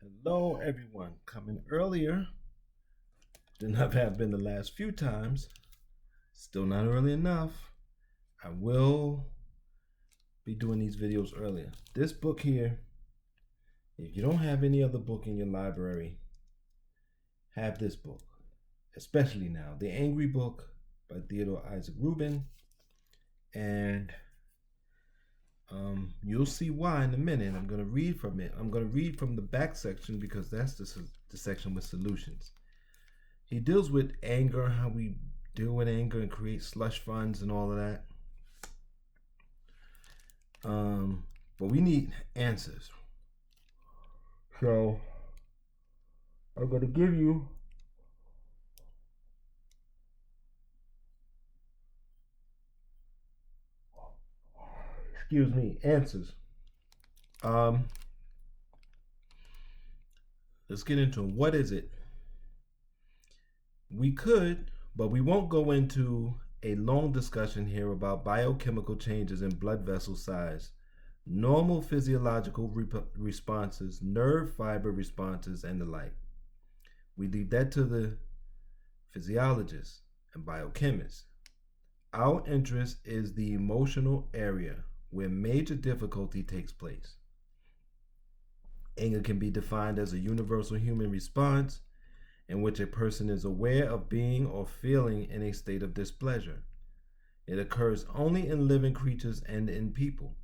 Hello, everyone. Coming earlier than I have been the last few times. Still not early enough. I will be doing these videos earlier. This book here, if you don't have any other book in your library, have this book. Especially now. The Angry Book by Theodore Isaac Rubin. And you'll see why in a minute. I'm going to read from it. I'm going to read from the back section because that's the section with solutions. He deals with anger, how we deal with anger and create slush funds and all of that. But we need answers. So I'm going to give you answers. Um, let's get into it. What is it? We could, but we won't go into a long discussion here about biochemical changes in blood vessel size, normal physiological responses, nerve fiber responses, and the like. We leave that to the physiologists and biochemists. Our interest is the emotional area where major difficulty takes place. Anger can be defined as a universal human response in which a person is aware of being or feeling in a state of displeasure. It occurs only in living creatures and in people.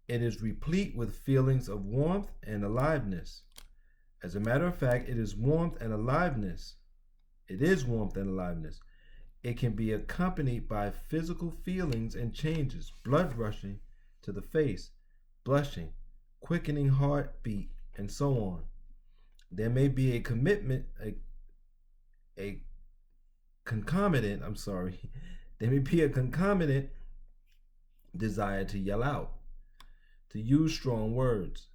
It is replete with feelings of warmth and aliveness. As a matter of fact, it is warmth and aliveness. It can be accompanied by physical feelings and changes, blood rushing to the face, blushing, quickening heartbeat, and so on. There may be a concomitant, there may be a concomitant desire to yell out, to use strong words,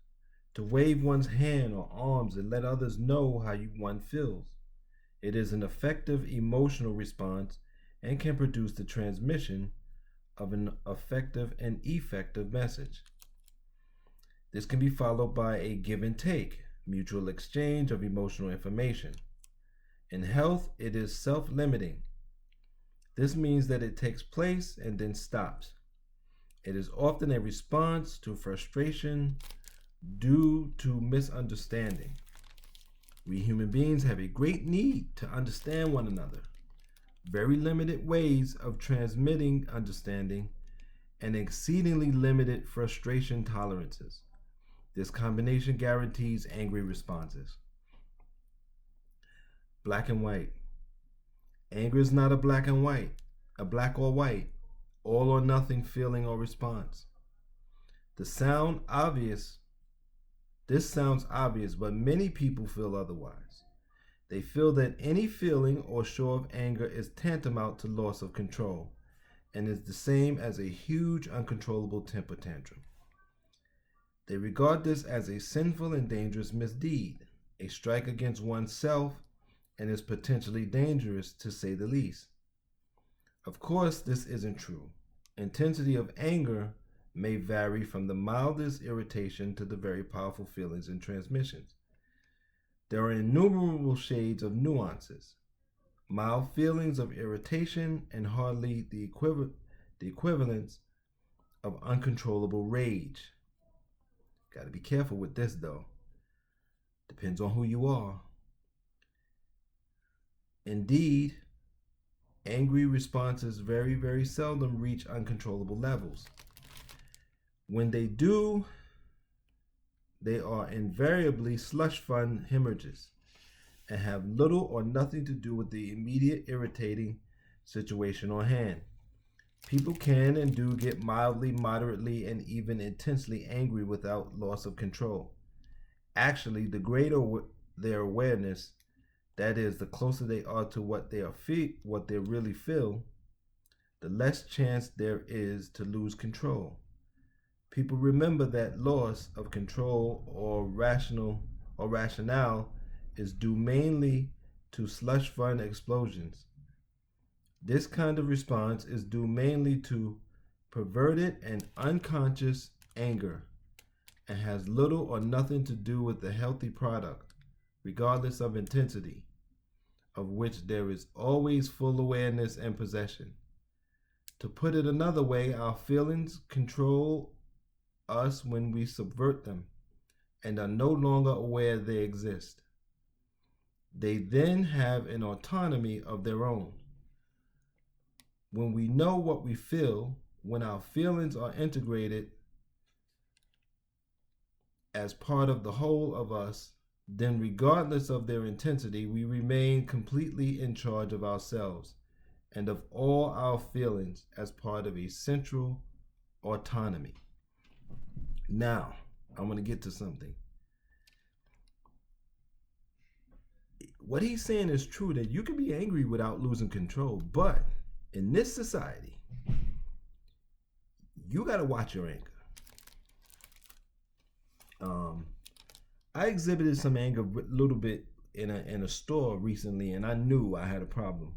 to wave one's hand or arms and let others know how one feels. It is an effective emotional response and can produce the transmission of an effective and effective message. This can be followed by a give and take, mutual exchange of emotional information. In health, it is self-limiting. This means that it takes place and then stops. It is often a response to frustration due to misunderstanding. We human beings have a great need to understand one another. Very limited ways of transmitting understanding and exceedingly limited frustration tolerances. This combination guarantees angry responses. Black and white. Anger is not a black or white, all or nothing feeling or response. This sounds obvious, but many people feel otherwise. They feel that any feeling or show of anger is tantamount to loss of control and is the same as a huge uncontrollable temper tantrum. They regard this as a sinful and dangerous misdeed, a strike against oneself, and is potentially dangerous to say the least. Of course, this isn't true. Intensity of anger may vary from the mildest irritation to the very powerful feelings and transmissions. There are innumerable shades of nuances, mild feelings of irritation, and hardly the equivalence of uncontrollable rage. Got to be careful with this though. Depends on who you are. Indeed, angry responses very, very seldom reach uncontrollable levels. When they do, they are invariably slush fund hemorrhages and have little or nothing to do with the immediate irritating situation on hand. People can and do get mildly, moderately, and even intensely angry without loss of control. Actually, the greater their awareness, that is, the closer they are to what they really feel, the less chance there is to lose control. People remember that loss of control or rationale is due mainly to slush fund explosions. This kind of response is due mainly to perverted and unconscious anger, and has little or nothing to do with the healthy product, regardless of intensity, of which there is always full awareness and possession. To put it another way, our feelings control us when we subvert them and are no longer aware they exist. They then have an autonomy of their own. When we know what we feel, when our feelings are integrated as part of the whole of us, then regardless of their intensity, we remain completely in charge of ourselves and of all our feelings as part of a central autonomy. Now, I want to get to something. What he's saying is true, that you can be angry without losing control, but in this society, you got to watch your anger. I exhibited some anger a little bit in a store recently, and I knew I had a problem.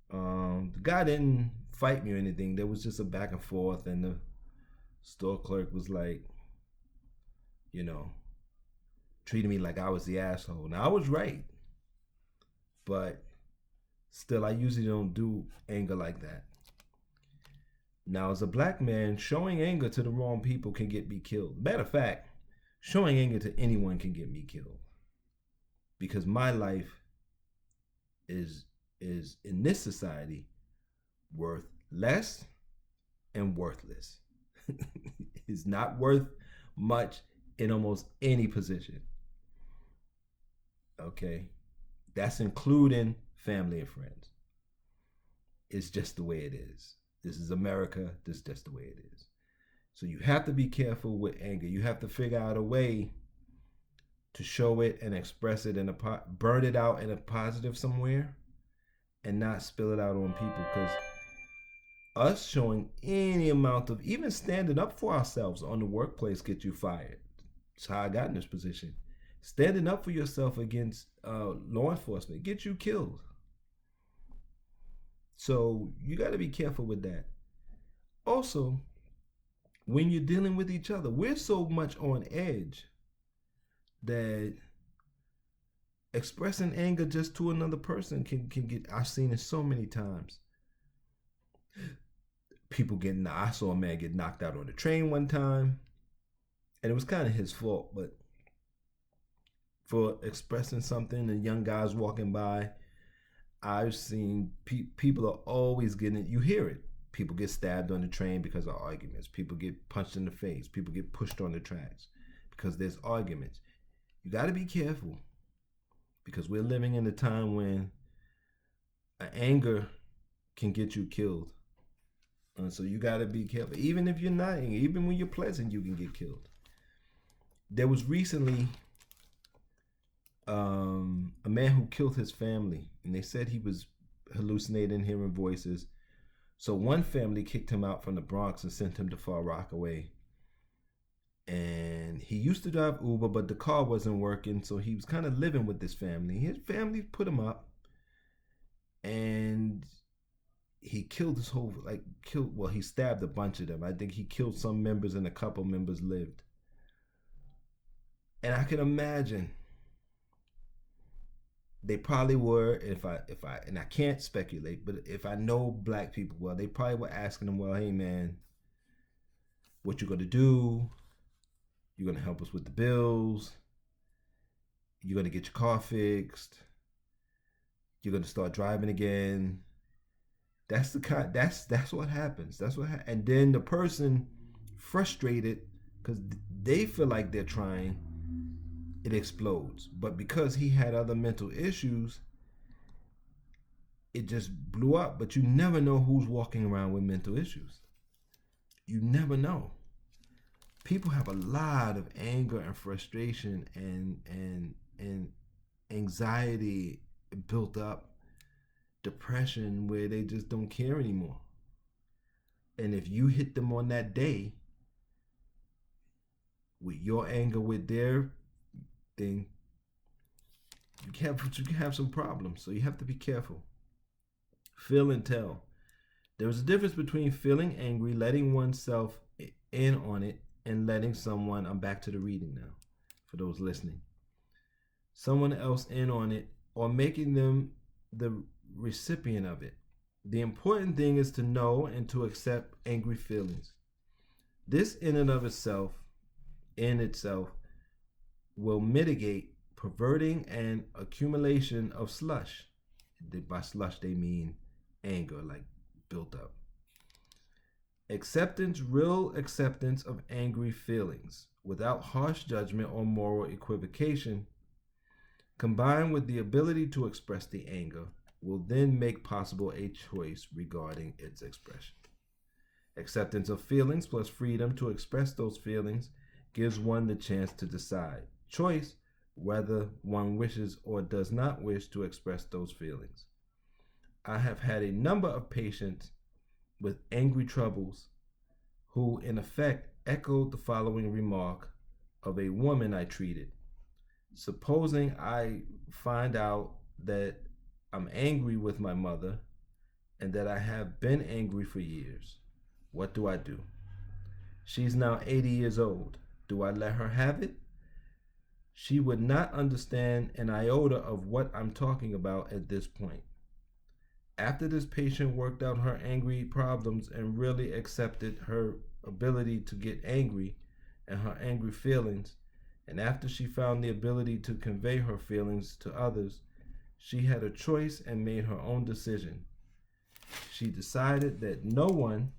The guy didn't fight me or anything. There was just a back and forth, and the store clerk was like, treating me like I was the asshole. Now, I was right, but still, I usually don't do anger like that. Now, as a black man, showing anger to the wrong people can get me killed. Matter of fact, showing anger to anyone can get me killed, because my life is in this society worth less and worthless. It's not worth much in almost any position. Okay, that's including family and friends. It's just the way it is. This is America. This is just the way it is. So you have to be careful with anger. You have to figure out a way to show it and express it burn it out in a positive somewhere, and not spill it out on people. Because us showing any amount of, even standing up for ourselves on the workplace, get you fired. That's how I got in this position. Standing up for yourself against law enforcement get you killed. So you got to be careful with that. Also, when you're dealing with each other, we're so much on edge that expressing anger just to another person can get, I've seen it so many times. I saw a man get knocked out on the train one time, and it was kind of his fault, but for expressing something, and young guys walking by, I've seen people are always getting it. You hear it. People get stabbed on the train because of arguments. People get punched in the face. People get pushed on the tracks because there's arguments. You got to be careful, because we're living in a time when anger can get you killed. And so you got to be careful. Even if you're not angry, even when you're pleasant, you can get killed. There was recently a man who killed his family, and they said he was hallucinating, hearing voices. So one family kicked him out from the Bronx and sent him to Far Rockaway. And he used to drive Uber, but the car wasn't working, so he was kind of living with this family. His family put him up, and he killed he stabbed a bunch of them. I think he killed some members, and a couple members lived. And I can imagine they probably were, and I can't speculate, but if I know black people well, they probably were asking him, well, hey man, what you gonna do? You're gonna help us with the bills? You're gonna get your car fixed? You're gonna start driving again? That's what happens. And then the person, frustrated because they feel like they're trying, it explodes. But because he had other mental issues, it just blew up. But you never know who's walking around with mental issues. You never know. People have a lot of anger and frustration and anxiety built up, depression, where they just don't care anymore. And if you hit them on that day with your anger with their thing, you can have some problems. So you have to be careful. Feel and tell. There's a difference between feeling angry, letting oneself in on it, in letting someone, I'm back to the reading now for those listening, someone else in on it or making them the recipient of it. The important thing is to know and to accept angry feelings. This in and of itself, will mitigate perverting and accumulation of slush. By slush, they mean anger, like built up. Acceptance, real acceptance of angry feelings, without harsh judgment or moral equivocation, combined with the ability to express the anger, will then make possible a choice regarding its expression. Acceptance of feelings plus freedom to express those feelings gives one the chance to decide. Choice, whether one wishes or does not wish to express those feelings. I have had a number of patients with angry troubles who, in effect, echoed the following remark of a woman I treated. Supposing I find out that I'm angry with my mother and that I have been angry for years, what do I do? She's now 80 years old. Do I let her have it? She would not understand an iota of what I'm talking about at this point. After this patient worked out her angry problems and really accepted her ability to get angry and her angry feelings, and after she found the ability to convey her feelings to others, she had a choice and made her own decision. She decided that no one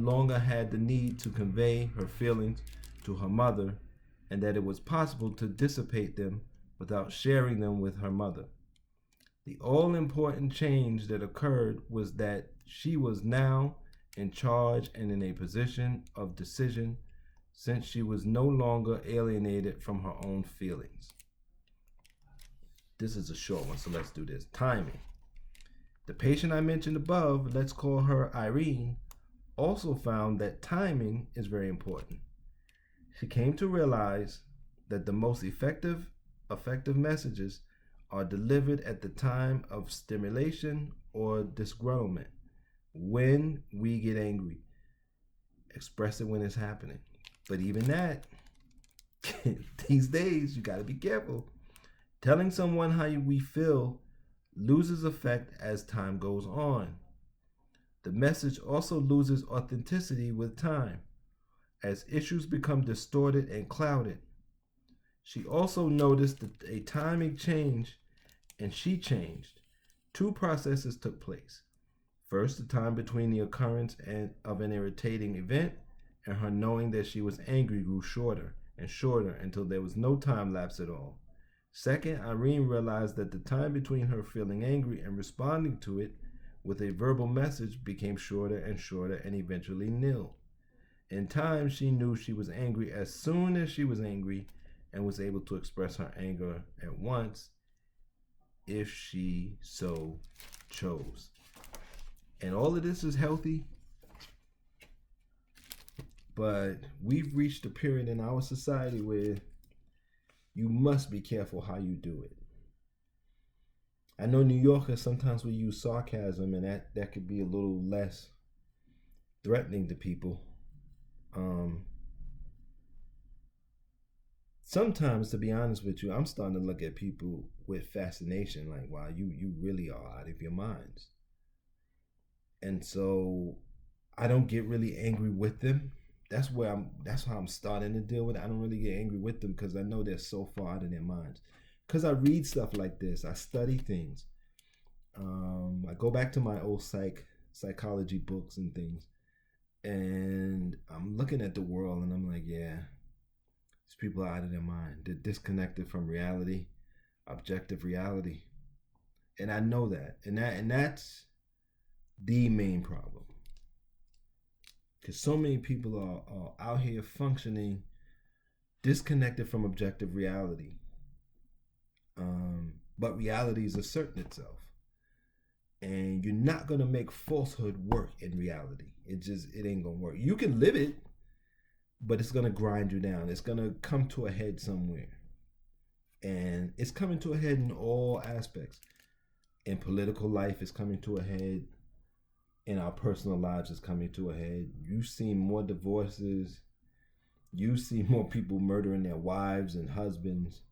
longer had the need to convey her feelings to her mother, and that it was possible to dissipate them without sharing them with her mother. The all-important change that occurred was that she was now in charge and in a position of decision, since she was no longer alienated from her own feelings. This is a short one, so let's do this. Timing. The patient I mentioned above, let's call her Irene, also found that timing is very important. She came to realize that the most effective messages are delivered at the time of stimulation or disgruntlement. When we get angry, express it when it's happening. But even that, these days, you got to be careful. Telling someone how we feel loses effect as time goes on. The message also loses authenticity with time, as issues become distorted and clouded. She also noticed that a timing change, and she changed. Two processes took place. First, the time between the occurrence of an irritating event and her knowing that she was angry grew shorter and shorter until there was no time lapse at all. Second, Irene realized that the time between her feeling angry and responding to it with a verbal message became shorter and shorter and eventually nil. In time, she knew she was angry as soon as she was angry and was able to express her anger at once if she so chose. And all of this is healthy, but we've reached a period in our society where you must be careful how you do it. I know New Yorkers sometimes will use sarcasm, and that could be a little less threatening to people. Sometimes, to be honest with you, I'm starting to look at people with fascination, like, wow, you really are out of your minds. And so I don't get really angry with them. That's how I'm starting to deal with it. I don't really get angry with them because I know they're so far out of their minds. Because I read stuff like this, I study things. I go back to my old psychology books and things, and I'm looking at the world and I'm like, yeah, these people are out of their mind. They're disconnected from reality, objective reality. And I know that. And that's the main problem. Because so many people are out here functioning disconnected from objective reality. But reality is asserting itself. And you're not going to make falsehood work in reality. It ain't going to work. You can live it, but it's going to grind you down. It's going to come to a head somewhere. And it's coming to a head in all aspects. In political life, it's coming to a head. in our personal lives is coming to a head. You see more divorces. You see more people murdering their wives and husbands.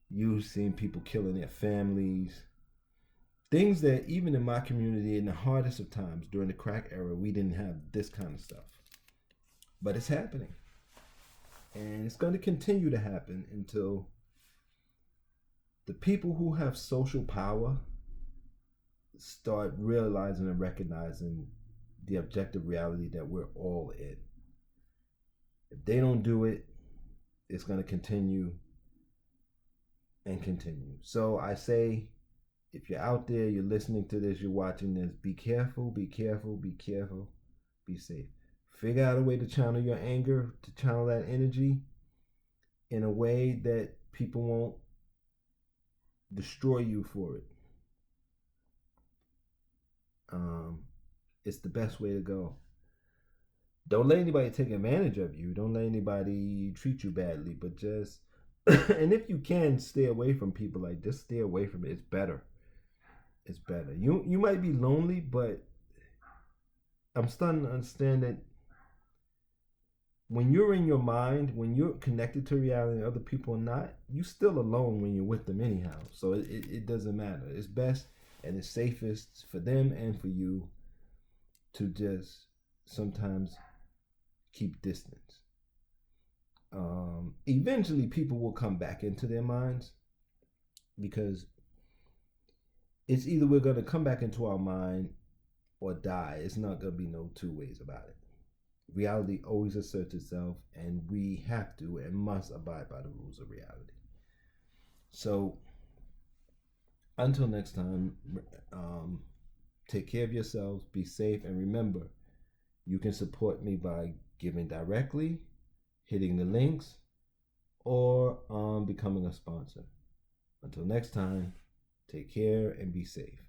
You've seen people killing their families. Things that even in my community in the hardest of times during the crack era, we didn't have this kind of stuff. But it's happening. And it's going to continue to happen until the people who have social power start realizing and recognizing the objective reality that we're all in. If they don't do it, it's going to continue and continue. So I say, if you're out there, you're listening to this, you're watching this, be careful, be careful, be careful, be safe. Figure out a way to channel your anger, to channel that energy in a way that people won't destroy you for it. It's the best way to go. Don't let anybody take advantage of you. Don't let anybody treat you badly, but just and if you can stay away from people, like just stay away from it. It's better. It's better. You might be lonely, but I'm starting to understand that when you're in your mind, when you're connected to reality and other people are not, you're still alone when you're with them anyhow. So it doesn't matter. It's best and it's safest for them and for you to just sometimes keep distance. Eventually people will come back into their minds, because it's either we're going to come back into our mind or die. It's not going to be no two ways about it. Reality always asserts itself, and we have to and must abide by the rules of reality. So until next time, take care of yourselves, be safe, and remember, you can support me by giving directly, hitting the links, or becoming a sponsor. Until next time, take care and be safe.